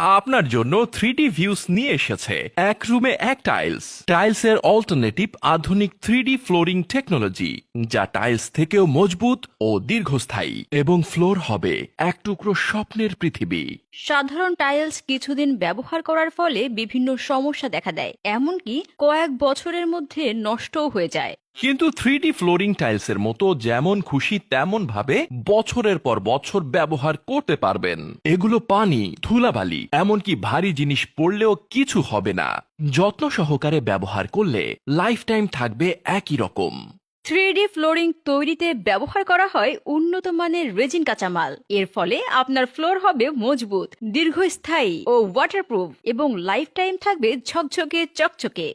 আপনার জন্য 3D views নিয়ে এসেছে এক রুমে এক টাইলস। টাইলসের অল্টারনেটিভ আধুনিক 3D ফ্লোরিং টেকনোলজি, যা টাইলস থেকেও মজবুত ও দীর্ঘস্থায়ী, এবং ফ্লোর হবে এক টুকরো স্বপ্নের পৃথিবী। সাধারণ টাইলস কিছুদিন ব্যবহার করার ফলে বিভিন্ন সমস্যা দেখা দেয়, এমনকি কয়েক বছরের মধ্যে নষ্টও হয়ে যায়। কিন্তু 3D ফ্লোরিং টাইলসের মতো যেমন খুশি তেমন ভাবে বছরের পর বছর ব্যবহার করতে পারবেন। এগুলো পানি, ধুলাবালি, এমনকি ভারী জিনিস পড়লেও কিছু হবে না। যত্ন সহকারে ব্যবহার করলে লাইফ টাইম থাকবে একই রকম। 3D ফ্লোরিং তৈরিতে ব্যবহার করা হয় উন্নত মানের রেজিন কাঁচামাল। এর ফলে আপনার ফ্লোর হবে মজবুত, দীর্ঘস্থায়ী ও ওয়াটারপ্রুফ, এবং লাইফ টাইম থাকবে ঝকঝকে চকচকে।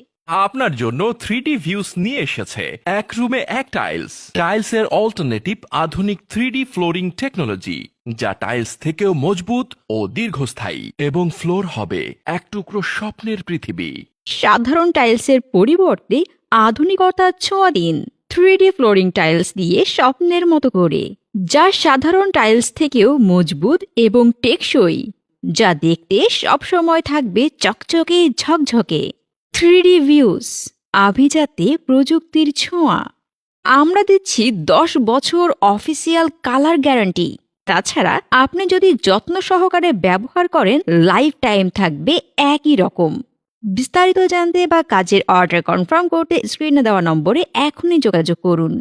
আপনার জন্য 3D ভিউস নিয়ে এসেছে এক রুমে এক টাইলস। টাইলসের অল্টারনেটিভ আধুনিক 3D ফ্লোরিং টেকনোলজি, যা টাইলস থেকেও মজবুত ও দীর্ঘস্থায়ী, এবং ফ্লোর হবে এক টুকরো স্বপ্নের পৃথিবী। সাধারণ টাইলসের পরিবর্তে আধুনিকতার ছোঁয়া দিন 3D ফ্লোরিং টাইলস দিয়ে স্বপ্নের মতো করে, যা সাধারণ টাইলস থেকেও মজবুত এবং টেকসই, যা দেখতে সবসময় থাকবে চকচকে ঝকঝকে। 3D ভিউস, আভিজাতে প্রযুক্তির ছোঁয়া। আমরা দিচ্ছি 10 বছর অফিসিয়াল কালার গ্যারান্টি। তাছাড়া আপনি যদি যত্ন সহকারে ব্যবহার করেন, লাইফ টাইম থাকবে একই রকম। বিস্তারিত জানতে বা কাজের অর্ডার কনফার্ম করতে স্ক্রিনে দেওয়া নম্বরে এখনই যোগাযোগ করুন।